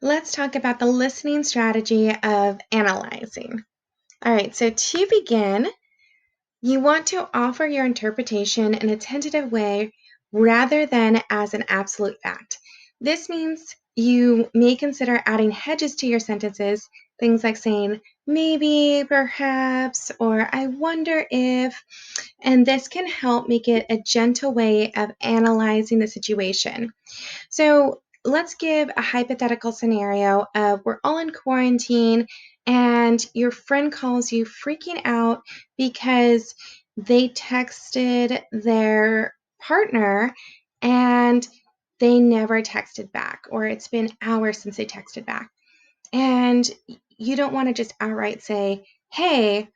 Let's talk about the listening strategy of analyzing. All right, so to begin, you want to offer your interpretation in a tentative way rather than as an absolute fact. This means you may consider adding hedges to your sentences, things like saying maybe, perhaps, or I wonder if, and this can help make it a gentle way of analyzing the situation. So let's give a hypothetical scenario of we're all in quarantine and your friend calls you freaking out because they texted their partner and they never texted back, or it's been hours since they texted back. And you don't want to just outright say, hey,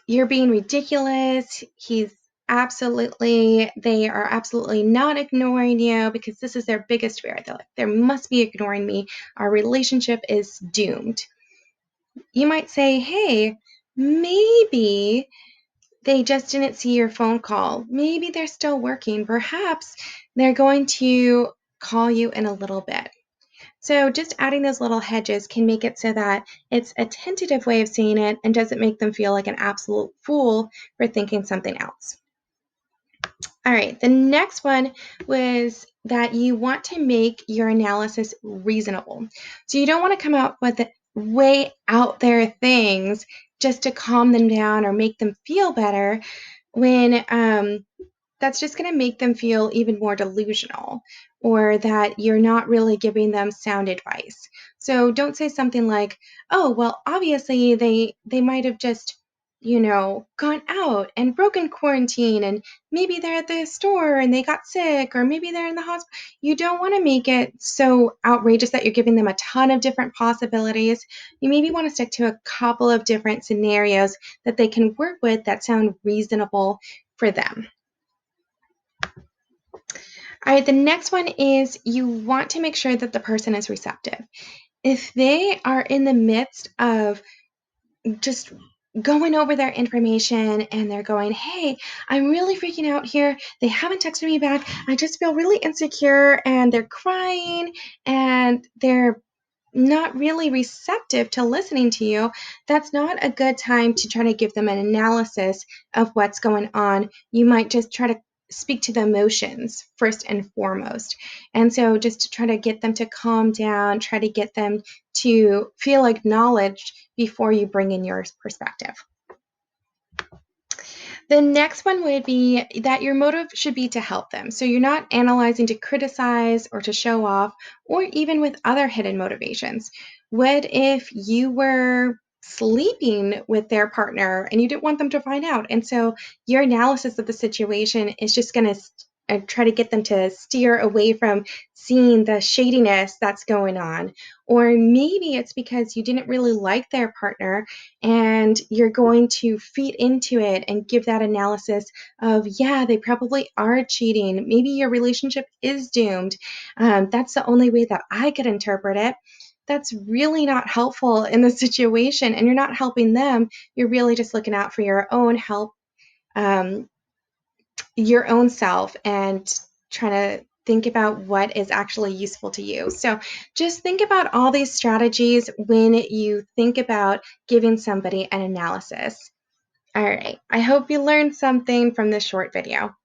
you're being ridiculous. They are absolutely not ignoring you because this is their biggest fear. They're like, they must be ignoring me. Our relationship is doomed. You might say, hey, maybe they just didn't see your phone call. Maybe they're still working. Perhaps they're going to call you in a little bit. So just adding those little hedges can make it so that it's a tentative way of saying it and doesn't make them feel like an absolute fool for thinking something else. All right, the next one was that you want to make your analysis reasonable. So you don't want to come out with way out there things just to calm them down or make them feel better when that's just going to make them feel even more delusional, or that you're not really giving them sound advice. So don't say something like, oh, well, obviously they might have just gone out and broken quarantine, and maybe they're at the store and they got sick, or maybe they're in the hospital. You don't want to make it so outrageous that you're giving them a ton of different possibilities. You maybe want to stick to a couple of different scenarios that they can work with that sound reasonable for them. All right, the next one is you want to make sure that the person is receptive. If they are in the midst of just going over their information and they're going, hey, I'm really freaking out here. They haven't texted me back. I just feel really insecure, and they're crying and they're not really receptive to listening to you. That's not a good time to try to give them an analysis of what's going on. You might just try to speak to the emotions first and foremost. And so just to try to get them to calm down, try to get them to feel acknowledged before you bring in your perspective. The next one would be that your motive should be to help them. So you're not analyzing to criticize or to show off, or even with other hidden motivations. What if you were sleeping with their partner and you didn't want them to find out? And so your analysis of the situation is just going to try to get them to steer away from seeing the shadiness that's going on. Or maybe it's because you didn't really like their partner and you're going to feed into it and give that analysis of, yeah, they probably are cheating. Maybe your relationship is doomed. That's the only way that I could interpret it. That's really not helpful in the situation, and you're not helping them. You're really just looking out for your own help, your own self, and trying to think about what is actually useful to you. So just think about all these strategies when you think about giving somebody an analysis. All right, I hope you learned something from this short video.